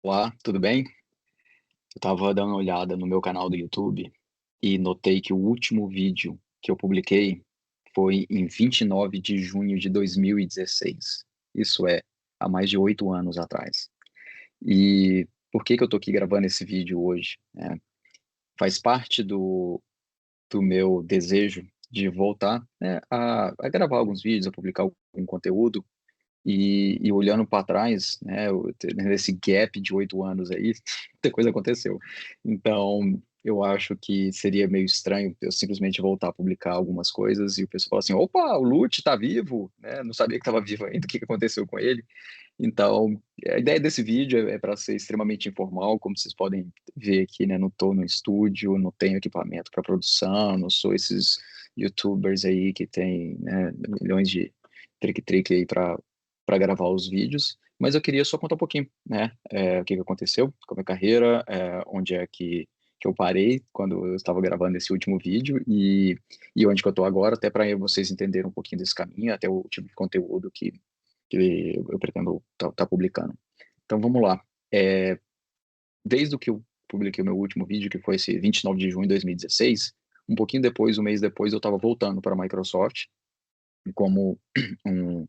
Olá, tudo bem? Eu estava dando uma olhada no meu canal do YouTube e notei que o último vídeo que eu publiquei foi em 29 de junho de 2016. Isso é, há mais de 8 anos atrás. E por que que eu tô aqui gravando esse vídeo hoje, né? Faz parte do meu desejo de voltar, né, a gravar alguns vídeos, a publicar algum conteúdo e olhando para trás, né, nesse gap de 8 anos aí, muita coisa aconteceu. Então, eu acho que seria meio estranho eu simplesmente voltar a publicar algumas coisas e o pessoal falar assim: "Opa, o Lute tá vivo", né, não sabia que estava vivo ainda, o que que aconteceu com ele. Então, a ideia desse vídeo é para ser extremamente informal, como vocês podem ver aqui, né, não estou no estúdio, não tenho equipamento para produção, não sou esses youtubers aí que tem, né, milhões de trick aí para gravar os vídeos, mas eu queria só contar um pouquinho, né, o que que aconteceu com a minha carreira, onde é que eu parei quando eu estava gravando esse último vídeo e onde que eu estou agora, até para vocês entenderem um pouquinho desse caminho, até o tipo de conteúdo que eu pretendo tá publicando. Então vamos lá. Desde o que eu publiquei o meu último vídeo, que foi esse 29 de junho de 2016, um pouquinho depois, um mês depois, eu estava voltando para a Microsoft como um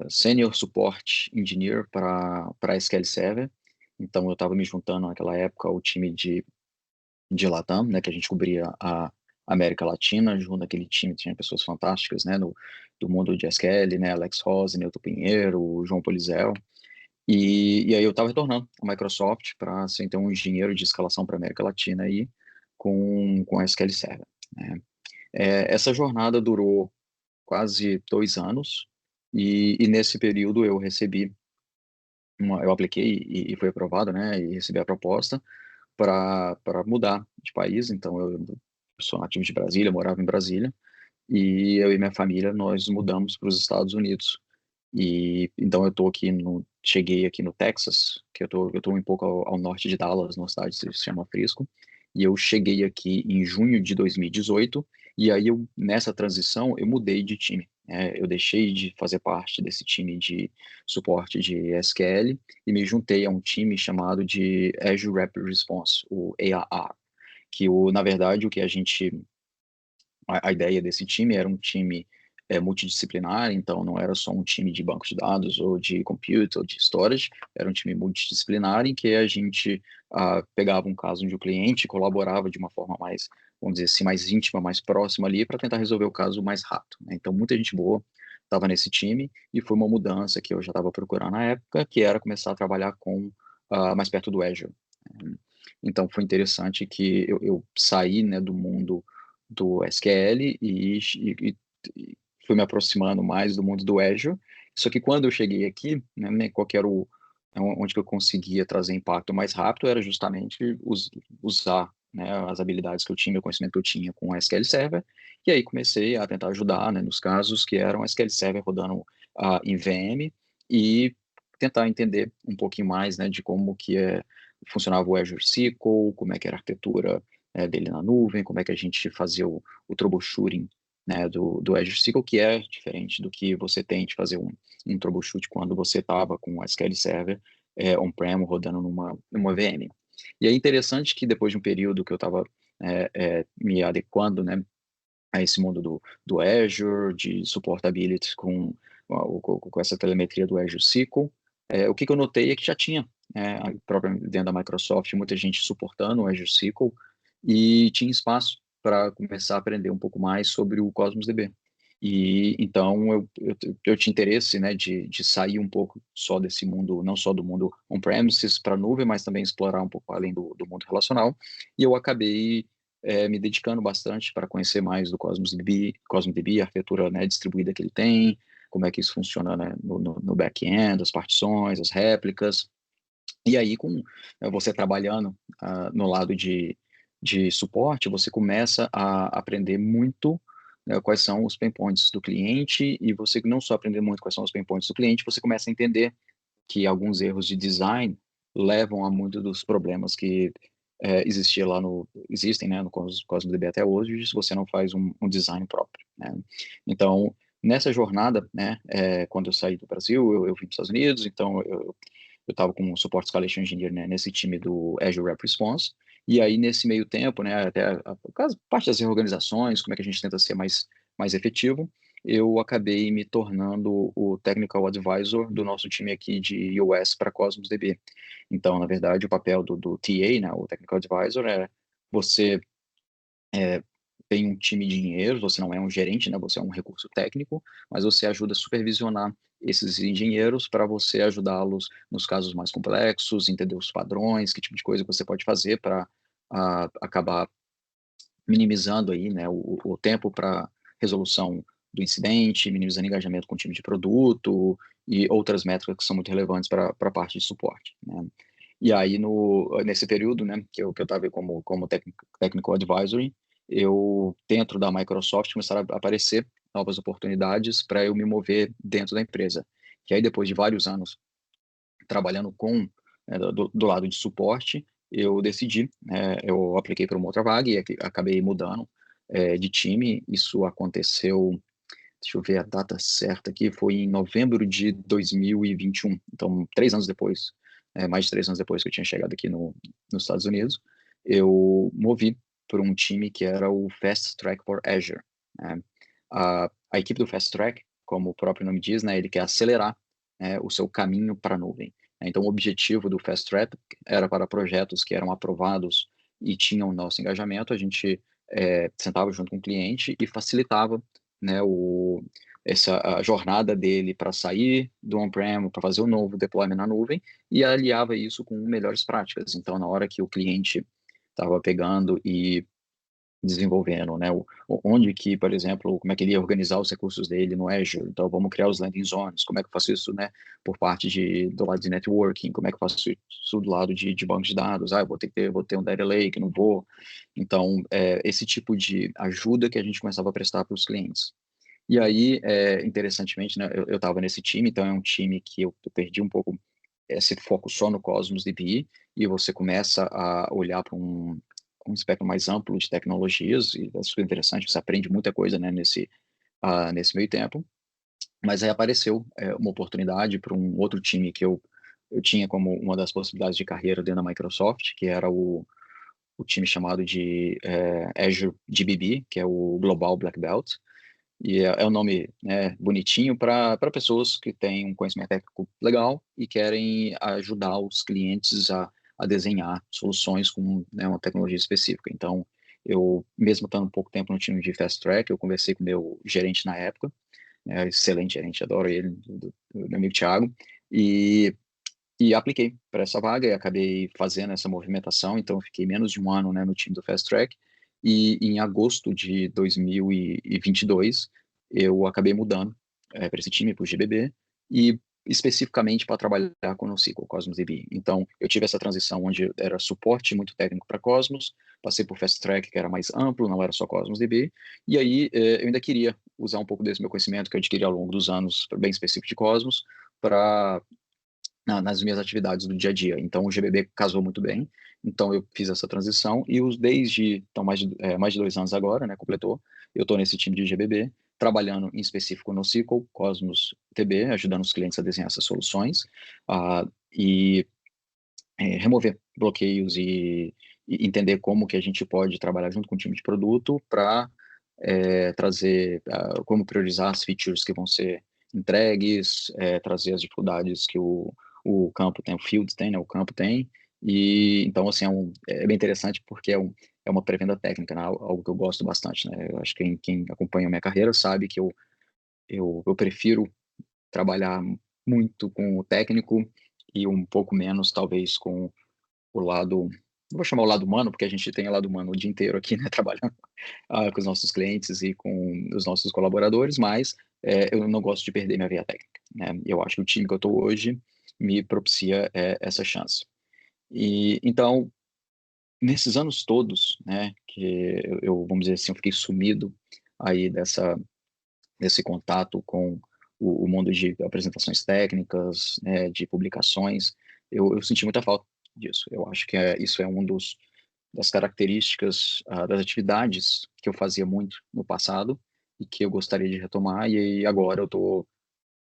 Senior Support Engineer para SQL Server. Então eu estava me juntando naquela época ao time de Latam, né, que a gente cobria a América Latina, junto àquele time tinha pessoas fantásticas, né, do mundo de SQL, né, Alex Rose, Newton Pinheiro, João Polizel. E aí eu estava retornando à Microsoft para ser então um engenheiro de escalação para a América Latina aí com SQL Server, né. Essa jornada durou quase 2 anos, e nesse período eu recebi eu apliquei e foi aprovado, né, e recebi a proposta para mudar de país, então eu sou nativo de Brasília, morava em Brasília, e eu e minha família, nós mudamos para os Estados Unidos. E então eu tô aqui no cheguei aqui no Texas, que eu tô um pouco ao norte de Dallas, numa cidade que se chama Frisco, e eu cheguei aqui em junho de 2018, e aí eu nessa transição eu mudei de time, eu deixei de fazer parte desse time de suporte de SQL e me juntei a um time chamado de Azure Rapid Response, o ARR, que na verdade o que a ideia desse time era um time multidisciplinar, então não era só um time de banco de dados ou de computer ou de storage, era um time multidisciplinar em que a gente pegava um caso de um cliente, colaborava de uma forma mais, vamos dizer assim, mais íntima, mais próxima ali, para tentar resolver o caso mais rápido, né? Então muita gente boa estava nesse time e foi uma mudança que eu já estava procurando na época, que era começar a trabalhar com mais perto do Azure. Então foi interessante que eu saí, né, do mundo do SQL e fui me aproximando mais do mundo do Azure. Só que quando eu cheguei aqui, né, qual que era onde que eu conseguia trazer impacto mais rápido era justamente usar, né, as habilidades que eu tinha, o conhecimento que eu tinha com o SQL Server, e aí comecei a tentar ajudar, né, nos casos que eram SQL Server rodando em VM e tentar entender um pouquinho mais, né, de como que funcionava o Azure SQL, como é que era a arquitetura dele na nuvem, como é que a gente fazia o troubleshooting, né, do Azure SQL, que é diferente do que você tem de fazer um troubleshoot quando você estava com o SQL Server on-prem rodando numa VM. E é interessante que depois de um período que eu estava me adequando, né, a esse mundo do Azure, de supportability com essa telemetria do Azure SQL, o que que eu notei é que já tinha, a própria dentro da Microsoft, muita gente suportando o Azure SQL, e tinha espaço para começar a aprender um pouco mais sobre o Cosmos DB. E então eu tinha interesse, né, de sair um pouco só desse mundo, não só do mundo on-premises para a nuvem, mas também explorar um pouco além do mundo relacional. E eu acabei me dedicando bastante para conhecer mais do Cosmos DB, a arquitetura, né, distribuída que ele tem, como é que isso funciona, né, no back-end, as partições, as réplicas. E aí, com você trabalhando no lado de suporte, você começa a aprender muito, né, quais são os pain points do cliente, e você não só aprender muito quais são os pain points do cliente, você começa a entender que alguns erros de design levam a muitos dos problemas que existem, né, no Cosmos DB até hoje, se você não faz um design próprio, né? Então, nessa jornada, né, quando eu saí do Brasil, eu vim para os Estados Unidos, então eu estava como Support Escalation Engineer, né, nesse time do Azure App Response, e aí nesse meio tempo, né, até parte das reorganizações, como é que a gente tenta ser mais efetivo, eu acabei me tornando o Technical Advisor do nosso time aqui de US para Cosmos DB. Então, na verdade, o papel do TA, né, o Technical Advisor, é você é, tem um time de engenheiros, você não é um gerente, né, você é um recurso técnico, mas você ajuda a supervisionar esses engenheiros para você ajudá-los nos casos mais complexos, entender os padrões, que tipo de coisa você pode fazer para acabar minimizando aí, né, o tempo para resolução do incidente, minimizando engajamento com o time de produto e outras métricas que são muito relevantes para a parte de suporte, né. E aí, nesse período, né, que eu estava como technical advisory, eu, dentro da Microsoft, começaram a aparecer novas oportunidades para eu me mover dentro da empresa. Que aí, depois de vários anos trabalhando do lado de suporte, eu decidi, eu apliquei para uma outra vaga e acabei mudando de time. Isso aconteceu, deixa eu ver a data certa aqui, foi em novembro de 2021, então 3 anos depois, mais de 3 anos depois que eu tinha chegado aqui nos Estados Unidos, eu movi por um time que era o Fast Track for Azure, né? A equipe do Fast Track, como o próprio nome diz, né, ele quer acelerar, o seu caminho para a nuvem, né? Então o objetivo do Fast Track era para projetos que eram aprovados e tinham nosso engajamento, a gente sentava junto com o cliente e facilitava, né, a jornada dele para sair do on-prem, para fazer o novo deployment na nuvem, e aliava isso com melhores práticas. Então, na hora que o cliente estava pegando e desenvolvendo, né, onde que, por exemplo, como é que ele ia organizar os recursos dele no Azure, então vamos criar os landing zones, como é que eu faço isso, né, por parte do lado de networking, como é que eu faço isso do lado de banco de dados, eu vou ter um data lake, não vou, então, esse tipo de ajuda que a gente começava a prestar para os clientes. E aí, interessantemente, né, eu estava nesse time, então é um time que eu perdi um pouco esse foco só no Cosmos DB, e você começa a olhar para um espectro mais amplo de tecnologias, e é super interessante, você aprende muita coisa, né, nesse meio tempo. Mas aí apareceu uma oportunidade para um outro time que eu tinha como uma das possibilidades de carreira dentro da Microsoft, que era o time chamado de Azure GBB, que é o Global Black Belt, e é um nome, né, bonitinho para pessoas que têm um conhecimento técnico legal e querem ajudar os clientes a desenhar soluções com, né, uma tecnologia específica. Então, eu, mesmo estando um pouco tempo no time de Fast Track, eu conversei com o meu gerente na época, né, excelente gerente, adoro ele, do meu amigo Thiago, e, e apliquei para essa vaga e acabei fazendo essa movimentação. Então, eu fiquei menos de um ano, né, no time do Fast Track, e em agosto de 2022 eu acabei mudando para esse time, para o GBB, e especificamente para trabalhar com o NoSQL, Cosmos DB. Então, eu tive essa transição onde era suporte muito técnico para Cosmos, passei por Fast Track, que era mais amplo, não era só Cosmos DB, e aí eu ainda queria usar um pouco desse meu conhecimento que eu adquiri ao longo dos anos, bem específico de Cosmos, para nas minhas atividades do dia a dia. Então, o GBB casou muito bem. Então, eu fiz essa transição e então, mais de 2 anos agora, né, completou, eu estou nesse time de GBB, trabalhando em específico no SQL, Cosmos DB, ajudando os clientes a desenhar essas soluções, e remover bloqueios e entender como que a gente pode trabalhar junto com o time de produto para trazer, como priorizar as features que vão ser entregues, trazer as dificuldades que o campo tem, o field tem, né, o campo tem, e então, assim, é bem interessante porque é uma pré-venda técnica, né, algo que eu gosto bastante, né, eu acho que quem acompanha a minha carreira sabe que eu prefiro trabalhar muito com o técnico e um pouco menos, talvez, com o lado, não vou chamar o lado humano, porque a gente tem o lado humano o dia inteiro aqui, né, trabalhando com os nossos clientes e com os nossos colaboradores, mas eu não gosto de perder minha veia técnica, né? Eu acho que o time que eu estou hoje me propicia essa chance. E então, nesses anos todos, né, que vamos dizer assim, eu fiquei sumido aí desse contato com o mundo de apresentações técnicas, né, de publicações, eu senti muita falta disso. Eu acho que isso é das características, das atividades que eu fazia muito no passado e que eu gostaria de retomar, e aí agora eu estou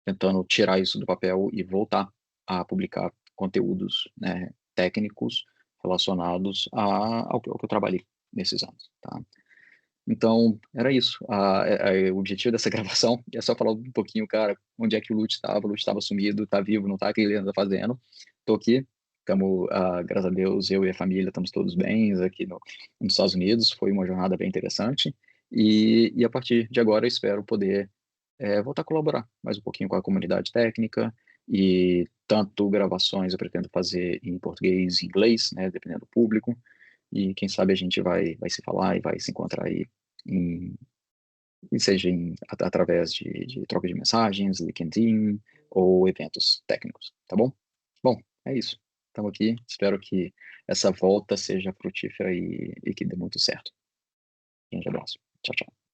tentando tirar isso do papel e voltar a publicar conteúdos, né, técnicos relacionados ao que eu trabalhei nesses anos, tá. Então, era isso. O objetivo dessa gravação é só falar um pouquinho, cara, onde é que o Lute estava sumido, tá vivo, não tá, o que ele anda fazendo. Tô aqui, estamos, graças a Deus, eu e a família estamos todos bem aqui nos Estados Unidos, foi uma jornada bem interessante, e a partir de agora eu espero poder voltar a colaborar mais um pouquinho com a comunidade técnica, e tanto gravações eu pretendo fazer em português e inglês, né, dependendo do público, e quem sabe a gente vai se falar e vai se encontrar aí, em, e seja através de troca de mensagens, LinkedIn ou eventos técnicos, tá bom? Bom, é isso. Estamos aqui, espero que essa volta seja frutífera e que dê muito certo. Grande abraço. Tchau, tchau.